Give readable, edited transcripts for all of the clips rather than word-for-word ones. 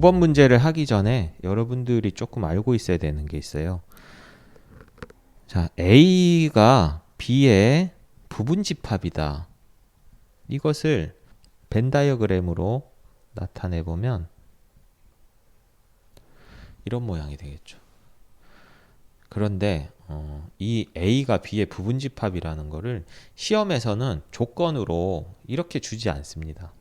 요번 문제를 하기 전에 여러분들이 조금 알고 있어야 되는 게 있어요. 자, A가 B의 부분 집합이다. 이것을 벤 다이어그램으로 나타내 보면 이런 모양이 되겠죠. 그런데 이 A가 B의 부분 집합이라는 거를 시험에서는 조건으로 이렇게 주지 않습니다.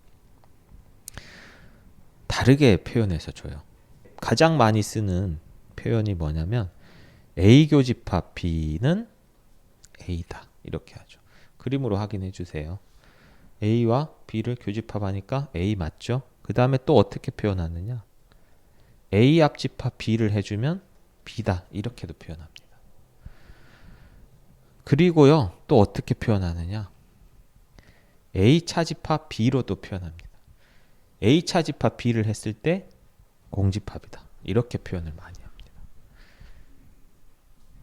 다르게 표현해서 줘요. 가장 많이 쓰는 표현이 뭐냐면 A 교집합 B는 A다. 이렇게 하죠. 그림으로 확인해 주세요. A와 B를 교집합하니까 A 맞죠? 그 다음에 또 어떻게 표현하느냐? A 합집합 B를 해주면 B다. 이렇게도 표현합니다. 그리고요, 또 어떻게 표현하느냐? A 차집합 B로도 표현합니다. A 차집합 B를 했을 때 공집합이다. 이렇게 표현을 많이 합니다.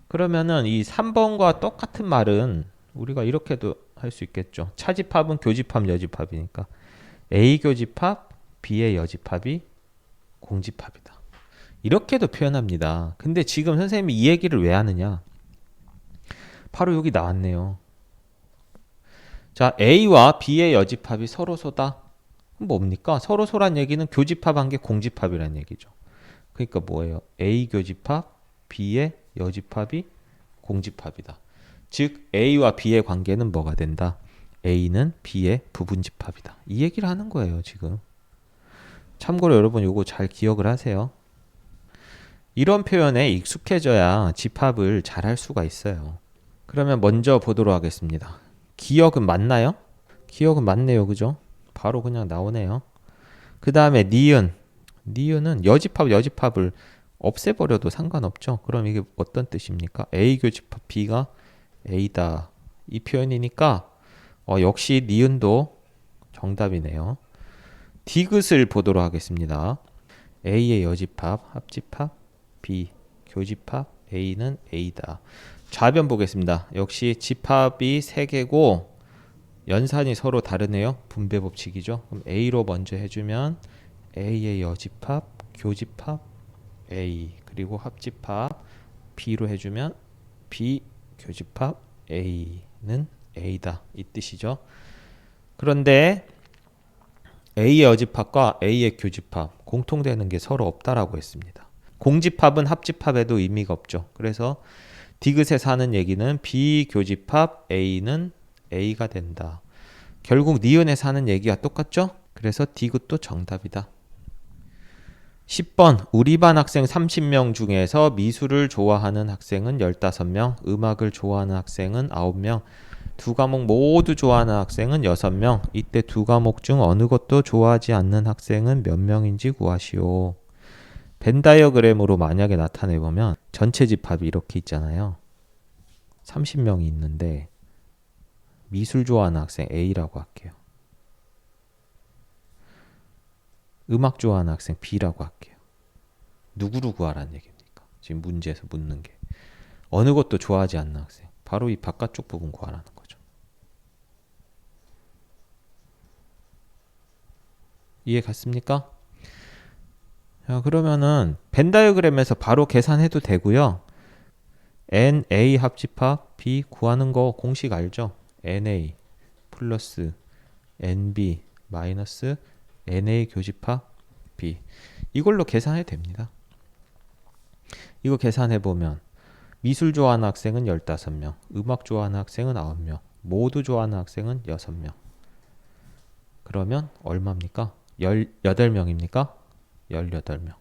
그러면은 이 3번과 똑같은 말은 우리가 이렇게도 할 수 있겠죠. 차집합은 교집합, 여집합이니까 A 교집합, B의 여집합이 공집합이다. 이렇게도 표현합니다. 근데 지금 선생님이 이 얘기를 왜 하느냐? 바로 여기 나왔네요. 자, A와 B의 여집합이 서로소다. 뭡니까? 서로소란 얘기는 교집합한 게 공집합이란 얘기죠. 그러니까 뭐예요? A 교집합, B의 여집합이 공집합이다. 즉 A와 B의 관계는 뭐가 된다? A는 B의 부분집합이다. 이 얘기를 하는 거예요, 지금. 참고로 여러분 요거 잘 기억을 하세요. 이런 표현에 익숙해져야 집합을 잘 할 수가 있어요. 그러면 먼저 보도록 하겠습니다. 기억은 맞나요? 기억은 맞네요, 그죠? 바로 그냥 나오네요. 그 다음에 니은. 니은은 여집합을 없애버려도 상관없죠. 그럼 이게 어떤 뜻입니까? A 교집합 B가 A다. 이 표현이니까 역시 니은도 정답이네요. 디귿을 보도록 하겠습니다. A의 여집합, 합집합, B, 교집합, A는 A다. 좌변 보겠습니다. 역시 집합이 3개고 연산이 서로 다르네요. 분배 법칙이죠. 그럼 A로 먼저 해주면 A의 여집합, 교집합, A, 그리고 합집합 B로 해주면 B, 교집합, A는 A다. 이 뜻이죠. 그런데 A의 여집합과 A의 교집합 공통되는 게 서로 없다라고 했습니다. 공집합은 합집합에도 의미가 없죠. 그래서 디귿에 사는 얘기는 B 교집합 A는 A가 된다. 결국 니은에 사는 얘기가 똑같죠? 그래서 디귿도 정답이다. 10번 우리 반 학생 30명 중에서 미술을 좋아하는 학생은 15명, 음악을 좋아하는 학생은 9명, 두 과목 모두 좋아하는 학생은 6명. 이때 두 과목 중 어느 것도 좋아하지 않는 학생은 몇 명인지 구하시오. 벤 다이어그램으로 만약에 나타내보면 전체 집합이 이렇게 있잖아요. 30명이 있는데 미술 좋아하는 학생 A라고 할게요. 음악 좋아하는 학생 B라고 할게요. 누구를 구하라는 얘기입니까? 지금 문제에서 묻는 게. 어느 것도 좋아하지 않는 학생. 바로 이 바깥쪽 부분 구하라는 거죠. 이해 갔습니까? 자, 그러면은 벤 다이어그램에서 바로 계산해도 되고요. NA 합집합 B 구하는 거 공식 알죠? NA 플러스 NB 마이너스 NA 교집합 B 이걸로 계산해도 됩니다. 이거 계산해보면 미술 좋아하는 학생은 15명, 음악 좋아하는 학생은 9명, 모두 좋아하는 학생은 6명. 그러면 얼마입니까? 18명입니까? 18명.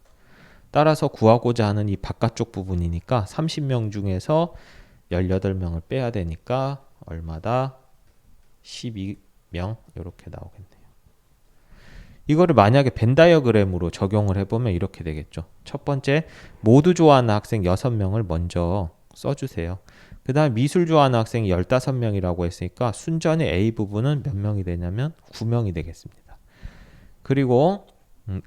따라서 구하고자 하는 이 바깥쪽 부분이니까 30명 중에서 18명을 빼야 되니까 얼마다? 12명 이렇게 나오겠네요. 이거를 만약에 벤 다이어그램으로 적용을 해보면 이렇게 되겠죠. 첫 번째, 모두 좋아하는 학생 6명을 먼저 써주세요. 그 다음에 미술 좋아하는 학생이 15명이라고 했으니까 순전히 A 부분은 몇 명이 되냐면 9명이 되겠습니다. 그리고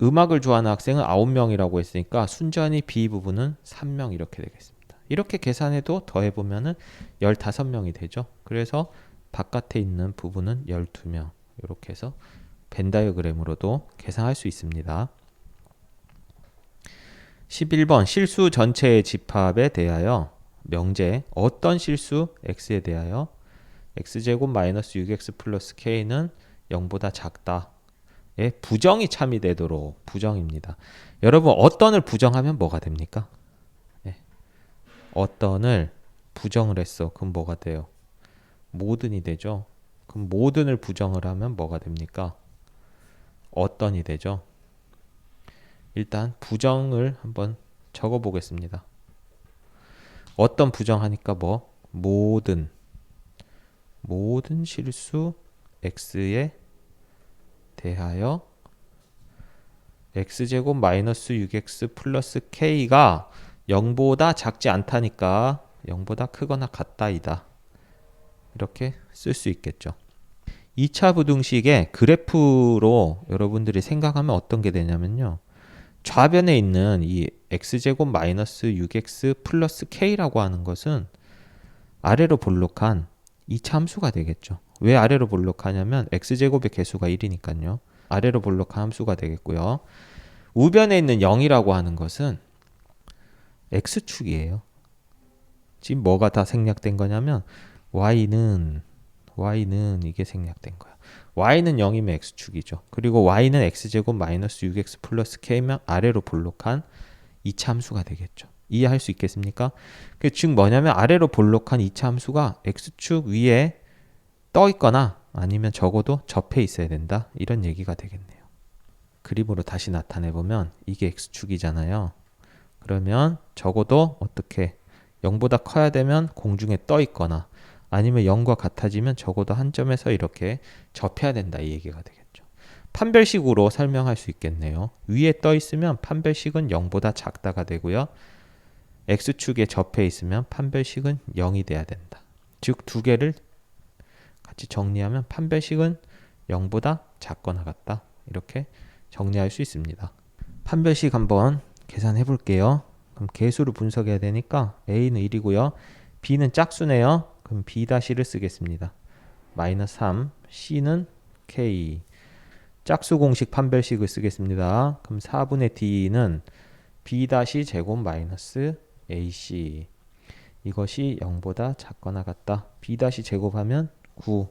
음악을 좋아하는 학생은 9명이라고 했으니까 순전히 B 부분은 3명 이렇게 되겠습니다. 이렇게 계산해도 더해보면 15명이 되죠. 그래서 바깥에 있는 부분은 12명 이렇게 해서 벤 다이어그램으로도 계산할 수 있습니다. 11번 실수 전체의 집합에 대하여 명제 어떤 실수 x에 대하여 x제곱 마이너스 6x 플러스 k는 0보다 작다. 예, 부정이 참이되도록 부정입니다. 여러분 어떤을 부정하면 뭐가 됩니까? 예, 어떤을 부정을 했어. 그럼 뭐가 돼요? 모든이 되죠. 그럼 모든을 부정을 하면 뭐가 됩니까? 어떤이 되죠. 일단 부정을 한번 적어 보겠습니다. 어떤 부정하니까 뭐? 모든 실수 x에 대하여 x제곱 마이너스 6x 플러스 k가 0보다 작지 않다니까 0보다 크거나 같다이다. 이렇게 쓸 수 있겠죠. 2차 부등식의 그래프로 여러분들이 생각하면 어떤 게 되냐면요. 좌변에 있는 이 x제곱 마이너스 6x 플러스 k라고 하는 것은 아래로 볼록한 2차 함수가 되겠죠. 왜 아래로 볼록하냐면 x제곱의 개수가 1이니까요. 아래로 볼록한 함수가 되겠고요. 우변에 있는 0이라고 하는 것은 x축이에요. 지금 뭐가 다 생략된 거냐면 y는 이게 생략된 거야. y는 0이면 x축이죠. 그리고 y는 x제곱 마이너스 6x 플러스 k면 아래로 볼록한 2차 함수가 되겠죠. 이해할 수 있겠습니까? 즉 뭐냐면 아래로 볼록한 2차 함수가 x축 위에 떠 있거나 아니면 적어도 접해 있어야 된다. 이런 얘기가 되겠네요. 그림으로 다시 나타내 보면 이게 x축이잖아요. 그러면 적어도 어떻게 0보다 커야 되면 공중에 떠 있거나 아니면 0과 같아지면 적어도 한 점에서 이렇게 접해야 된다. 이 얘기가 되겠죠. 판별식으로 설명할 수 있겠네요. 위에 떠 있으면 판별식은 0보다 작다가 되고요. x축에 접해 있으면 판별식은 0이 돼야 된다. 즉 두 개를 같이 정리하면 판별식은 0보다 작거나 같다. 이렇게 정리할 수 있습니다. 판별식 한번 계산해 볼게요. 그럼 개수를 분석해야 되니까 a는 1이고요. b는 짝수네요. 그럼 b-를 쓰겠습니다. 마이너스 3, c는 k. 짝수 공식 판별식을 쓰겠습니다. 그럼 4분의 d는 b-제곱 마이너스 ac. 이것이 0보다 작거나 같다. b-제곱하면 9.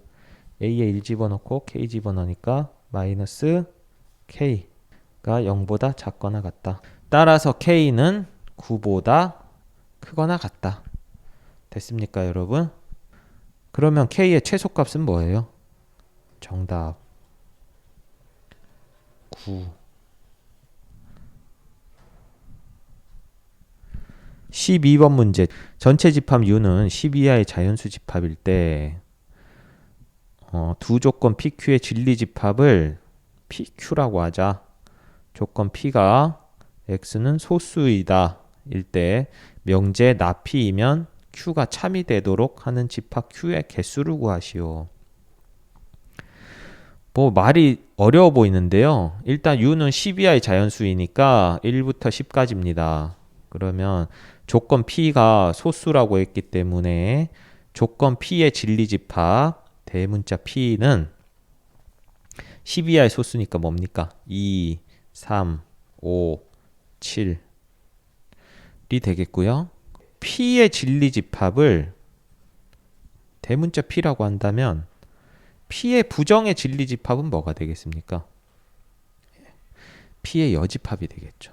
a에 1 집어넣고 k 집어넣으니까 마이너스 k가 0보다 작거나 같다. 따라서 k는 9보다 크거나 같다. 됐습니까, 여러분? 그러면 k의 최소값은 뭐예요? 정답 9. 12번 문제. 전체 집합 U는 10 이하의 자연수 집합일 때 두 조건 PQ의 진리 집합을 PQ라고 하자. 조건 P가 X는 소수이다 일 때 명제 나P이면 Q가 참이 되도록 하는 집합 Q의 개수를 구하시오. 뭐 말이 어려워 보이는데요. 일단 U는 10 이하의 자연수이니까 1부터 10까지입니다. 그러면 조건 P가 소수라고 했기 때문에 조건 P의 진리집합 대문자 P는 10 이하의 소수니까 뭡니까? 2, 3, 5, 7이 되겠고요. P의 진리집합을 대문자 P라고 한다면 P의 부정의 진리집합은 뭐가 되겠습니까? P의 여집합이 되겠죠.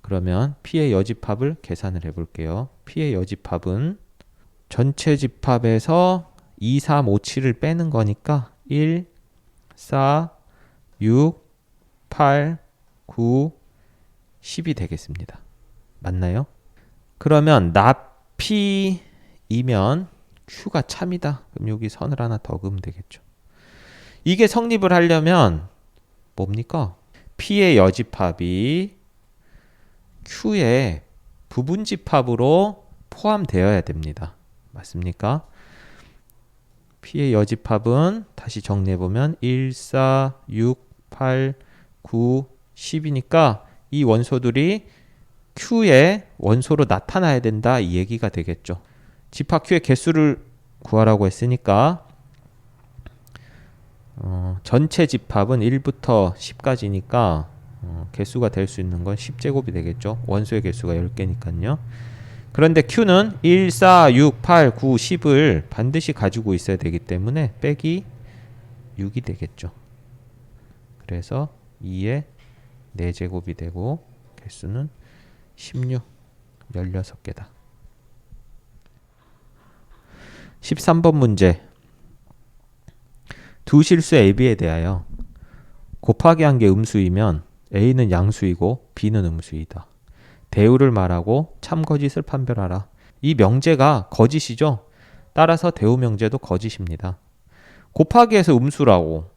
그러면 P의 여집합을 계산을 해볼게요. P의 여집합은 전체 집합에서 2, 3, 5, 7을 빼는 거니까 1, 4, 6, 8, 9, 10이 되겠습니다. 맞나요? 그러면 나P이면 Q가 참이다. 그럼 여기 선을 하나 더 그으면 되겠죠. 이게 성립을 하려면 뭡니까? P의 여집합이 Q의 부분집합으로 포함되어야 됩니다. 맞습니까? P의 여집합은 다시 정리해보면 1, 4, 6, 8, 9, 10이니까 이 원소들이 Q의 원소로 나타나야 된다 이 얘기가 되겠죠. 집합 Q의 개수를 구하라고 했으니까 전체 집합은 1부터 10까지니까 개수가 될 수 있는 건 10제곱이 되겠죠. 원소의 개수가 10개니까요. 그런데 Q는 1, 4, 6, 8, 9, 10을 반드시 가지고 있어야 되기 때문에 빼기 6이 되겠죠. 그래서 2의 4제곱이 되고 개수는 16, 16개다. 13번 문제. 두 실수 AB에 대하여 곱하기 한 게 음수이면 A는 양수이고 B는 음수이다. 대우를 말하고 참거짓을 판별하라. 이 명제가 거짓이죠. 따라서 대우 명제도 거짓입니다. 곱하기해서 음수라고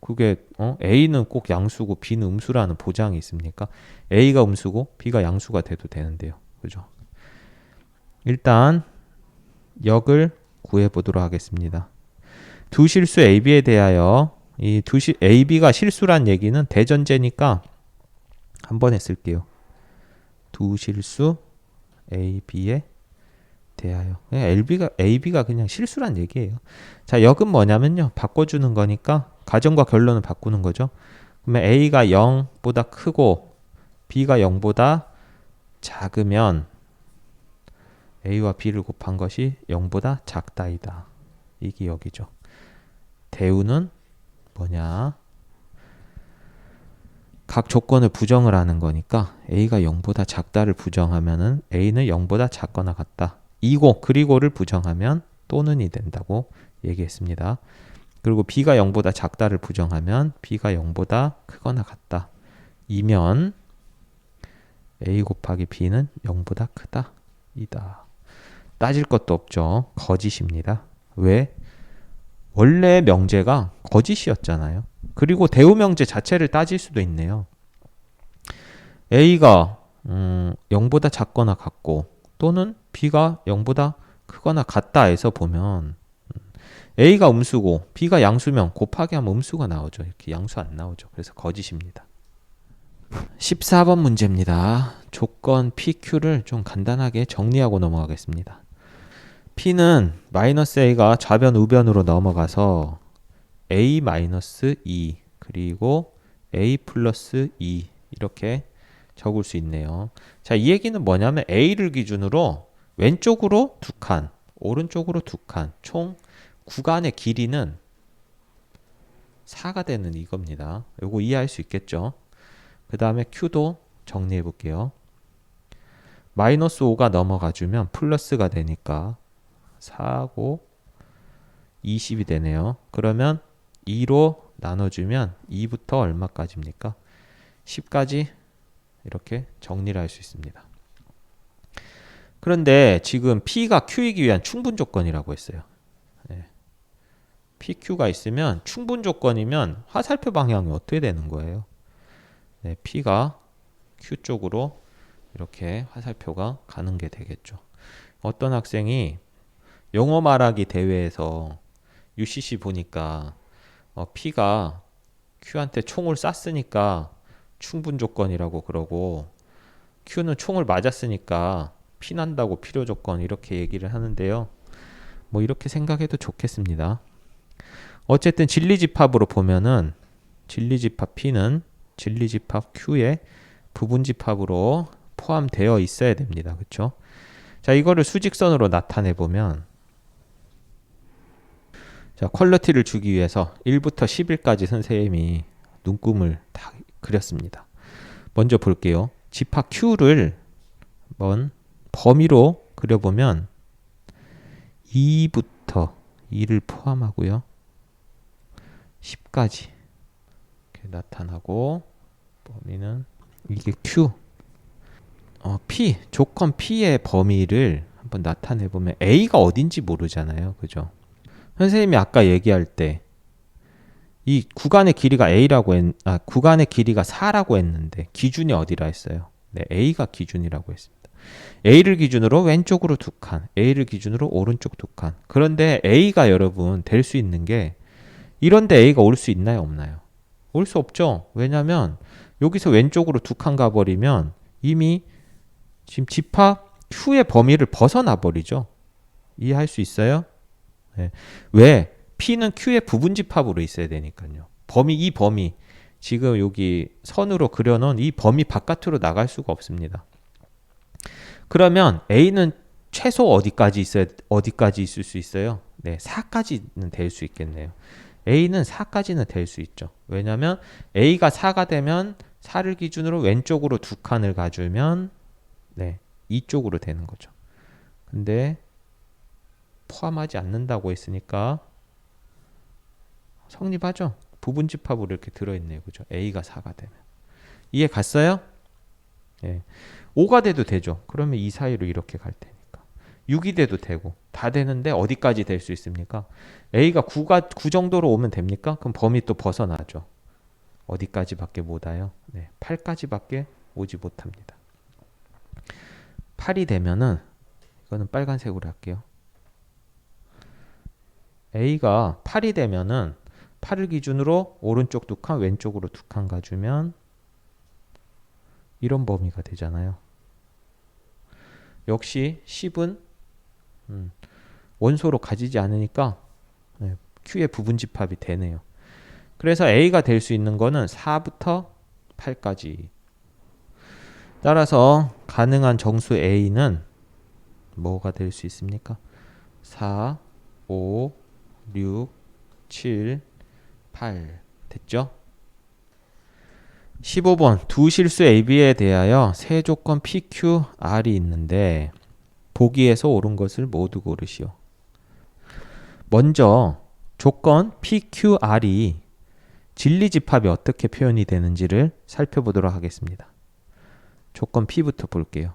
그게 A는 꼭 양수고 B는 음수라는 보장이 있습니까? A가 음수고 B가 양수가 돼도 되는데요. 그죠? 일단 역을 구해보도록 하겠습니다. 두 실수 AB에 대하여 이 AB가 실수란 얘기는 대전제니까 한 번에 쓸게요. 두 실수 AB에 대하여. AB가 그냥 실수란 얘기예요. 자, 역은 뭐냐면요. 바꿔주는 거니까 가정과 결론을 바꾸는 거죠. 그러면 A가 0보다 크고 B가 0보다 작으면 A와 B를 곱한 것이 0보다 작다이다. 이게 역이죠. 대우는 뭐냐? 각 조건을 부정을 하는 거니까 A가 0보다 작다를 부정하면은 A는 0보다 작거나 같다. 이고 그리고를 부정하면 또는이 된다고 얘기했습니다. 그리고 B가 0보다 작다를 부정하면 B가 0보다 크거나 같다. 이면 A 곱하기 B는 0보다 크다. 이다. 따질 것도 없죠. 거짓입니다. 왜? 원래 명제가 거짓이었잖아요. 그리고 대우 명제 자체를 따질 수도 있네요. A가 0보다 작거나 같고 또는 B가 0보다 크거나 같다 해서 보면 A가 음수고 B가 양수면 곱하기 하면 음수가 나오죠. 이렇게 양수 안 나오죠. 그래서 거짓입니다. 14번 문제입니다. 조건 PQ를 좀 간단하게 정리하고 넘어가겠습니다. P는 마이너스 A가 좌변 우변으로 넘어가서 A-2 그리고 A 플러스 2 이렇게 적을 수 있네요. 자, 이 얘기는 뭐냐면 A를 기준으로 왼쪽으로 2칸, 오른쪽으로 2칸, 총 구간의 길이는 4가 되는 이겁니다. 이거 이해할 수 있겠죠? 그 다음에 Q도 정리해 볼게요. 마이너스 5가 넘어가주면 플러스가 되니까 4고 20이 되네요. 그러면 2로 나눠주면 2부터 얼마까지입니까? 10까지 이렇게 정리를 할 수 있습니다. 그런데 지금 P가 Q이기 위한 충분 조건이라고 했어요. 네. PQ가 있으면 충분 조건이면 화살표 방향이 어떻게 되는 거예요? 네, P가 Q 쪽으로 이렇게 화살표가 가는 게 되겠죠. 어떤 학생이 영어 말하기 대회에서 UCC 보니까 P가 Q한테 총을 쐈으니까 충분 조건이라고 그러고 Q는 총을 맞았으니까 피난다고 필요 조건 이렇게 얘기를 하는데요. 뭐 이렇게 생각해도 좋겠습니다. 어쨌든 진리집합으로 보면은 진리집합 P는 진리집합 Q의 부분집합으로 포함되어 있어야 됩니다. 그렇죠? 자, 이거를 수직선으로 나타내 보면 자, 퀄리티를 주기 위해서 1부터 10일까지 선생님이 눈금을 다 그렸습니다. 먼저 볼게요. 집합 Q를 한번 범위로 그려보면 2부터 2를 포함하고요. 10까지 이렇게 나타나고 범위는 이게 Q P 조건 P의 범위를 한번 나타내 보면 A가 어딘지 모르잖아요. 그죠? 선생님이 아까 얘기할 때 이 구간의 길이가 구간의 길이가 4라고 했는데 기준이 어디라 했어요? 네, A가 기준이라고 했습니다. A를 기준으로 왼쪽으로 2칸, A를 기준으로 오른쪽 2칸. 그런데 A가 여러분 될 수 있는 게 이런데 A가 올 수 있나요, 없나요? 올 수 없죠. 왜냐면 여기서 왼쪽으로 2칸 가버리면 이미 지금 집합 Q의 범위를 벗어나 버리죠. 이해할 수 있어요? 네. 왜? P는 Q의 부분집합으로 있어야 되니까요. 이 범위 지금 여기 선으로 그려놓은 이 범위 바깥으로 나갈 수가 없습니다. 그러면 A는 최소 어디까지 있을 수 있어요? 네, 4까지는 될 수 있겠네요. A는 4까지는 될 수 있죠. 왜냐하면 A가 4가 되면 4를 기준으로 왼쪽으로 두 칸을 가주면 네, 이쪽으로 되는 거죠. 근데 포함하지 않는다고 했으니까 성립하죠. 부분집합으로 이렇게 들어있네요. 그죠? A가 4가 되면. 이해 갔어요? 예. 5가 돼도 되죠. 그러면 이 사이로 이렇게 갈 테니까. 6이 돼도 되고. 다 되는데 어디까지 될 수 있습니까? A가 9 정도로 오면 됩니까? 그럼 범위 또 벗어나죠. 어디까지밖에 못 와요? 네, 8까지밖에 오지 못합니다. 8이 되면은 이거는 빨간색으로 할게요. A가 8이 되면은 8을 기준으로 오른쪽 두 칸, 왼쪽으로 두 칸 가주면 이런 범위가 되잖아요. 역시 10은 원소로 가지지 않으니까 Q의 부분집합이 되네요. 그래서 A가 될 수 있는 거는 4부터 8까지. 따라서 가능한 정수 A는 뭐가 될 수 있습니까? 4, 5, 6, 7, 8 됐죠? 15번 두 실수 AB에 대하여 세 조건 PQR이 있는데 보기에서 옳은 것을 모두 고르시오. 먼저 조건 PQR이 진리집합이 어떻게 표현이 되는지를 살펴보도록 하겠습니다. 조건 P부터 볼게요.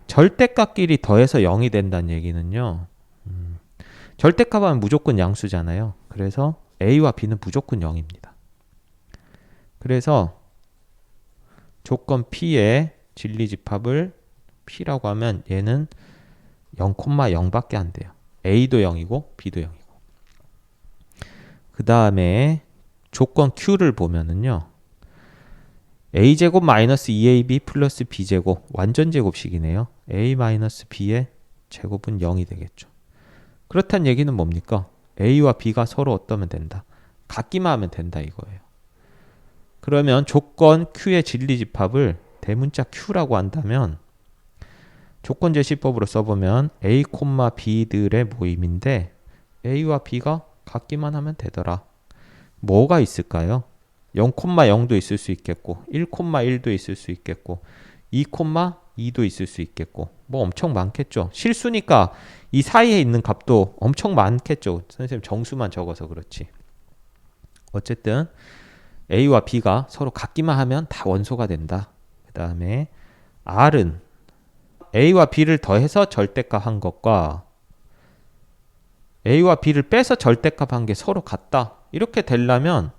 절대값끼리 더해서 0이 된다는 얘기는요. 절대값하면 무조건 양수잖아요. 그래서 A와 B는 무조건 0입니다. 그래서 조건 P의 진리집합을 P라고 하면 얘는 0,0밖에 안 돼요. A도 0이고 B도 0이고. 그 다음에 조건 Q를 보면은요. A제곱 마이너스 2AB 플러스 B제곱 완전 제곱식이네요. A 마이너스 B의 제곱은 0이 되겠죠. 그렇다는 얘기는 뭡니까? A와 B가 서로 어떠면 된다? 같기만 하면 된다 이거예요. 그러면 조건 Q의 진리집합을 대문자 Q라고 한다면 조건제시법으로 써보면 A, B들의 모임인데 A와 B가 같기만 하면 되더라. 뭐가 있을까요? 0,0도 있을 수 있겠고 1,1도 있을 수 있겠고 2,2도 있을 수 있겠고 뭐 엄청 많겠죠. 실수니까 이 사이에 있는 값도 엄청 많겠죠. 선생님 정수만 적어서 그렇지. 어쨌든 A와 B가 서로 같기만 하면 다 원소가 된다. 그 다음에 R은 A와 B를 더해서 절대값 한 것과 A와 B를 빼서 절대값 한 게 서로 같다. 이렇게 되려면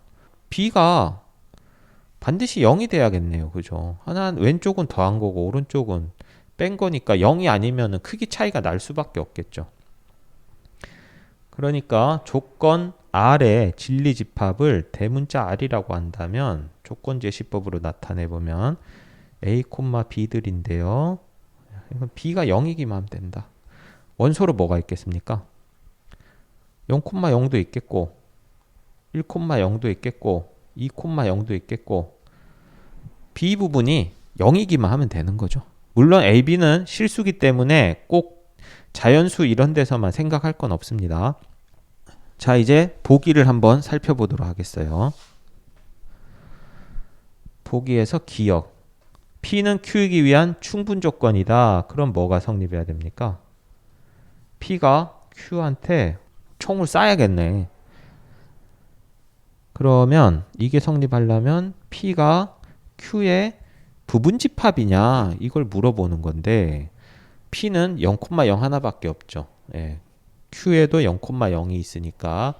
B가 반드시 0이 돼야겠네요. 그죠? 하나는 왼쪽은 더한 거고 오른쪽은 뺀 거니까 0이 아니면 크기 차이가 날 수밖에 없겠죠. 그러니까 조건 R의 진리집합을 대문자 R이라고 한다면 조건제시법으로 나타내보면 A, B들인데요. 이건 B가 0이기만 하면 된다. 원소로 뭐가 있겠습니까? 0,0도 있겠고 1,0도 있겠고 2,0도 있겠고 B 부분이 0이기만 하면 되는 거죠. 물론 A, B는 실수기 때문에 꼭 자연수 이런 데서만 생각할 건 없습니다. 자, 이제 보기를 한번 살펴보도록 하겠어요. 보기에서 기억. P는 Q이기 위한 충분 조건이다. 그럼 뭐가 성립해야 됩니까? P가 Q한테 총을 쏴야겠네. 그러면 이게 성립하려면 P가 Q의 부분집합이냐 이걸 물어보는 건데 P는 0,0 하나밖에 없죠. 예. Q에도 0,0이 있으니까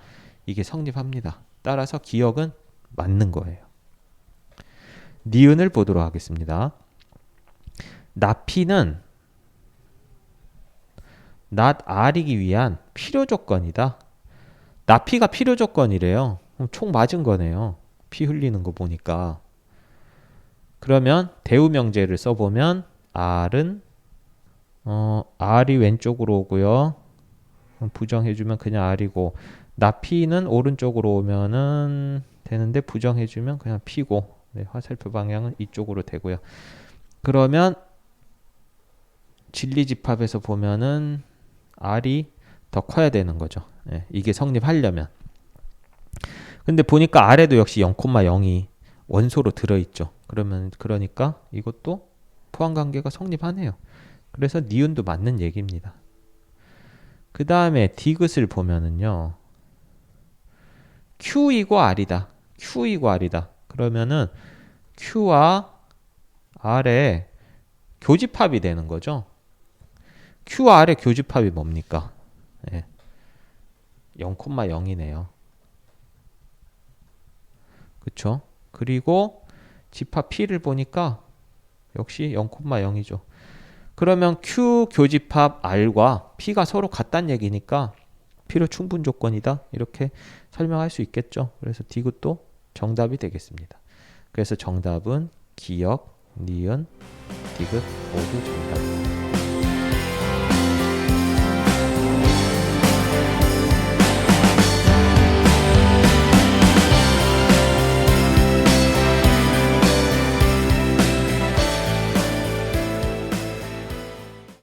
이게 성립합니다. 따라서 기억은 맞는 거예요. 니은을 보도록 하겠습니다. 나P는 not R이기 위한 필요 조건이다. 나P가 필요 조건이래요. 그럼 총 맞은 거네요. P 흘리는 거 보니까. 그러면 대우명제를 써보면 R은 R이 왼쪽으로 오고요. 부정해주면 그냥 R이고 나P는 오른쪽으로 오면은 되는데 부정해주면 그냥 P고 네, 화살표 방향은 이쪽으로 되고요. 그러면 진리집합에서 보면은 R이 더 커야 되는 거죠. 네, 이게 성립하려면. 근데 보니까 R에도 역시 0,0이 원소로 들어있죠. 그러니까 이것도 포함관계가 성립하네요. 그래서 니은도 맞는 얘기입니다. 그 다음에 디귿을 보면은요. Q이고 R이다. Q이고 R이다. 그러면은 Q와 R의 교집합이 되는 거죠. Q와 R의 교집합이 뭡니까? 네. 0,0이네요. 그쵸? 그리고 집합 P를 보니까 역시 0,0이죠. 그러면 Q 교집합 R과 P가 서로 같다는 얘기니까 필요 충분 조건이다. 이렇게 설명할 수 있겠죠. 그래서 디귿도 정답이 되겠습니다. 그래서 정답은 기역, 니은, 디귿 모두 정답입니다.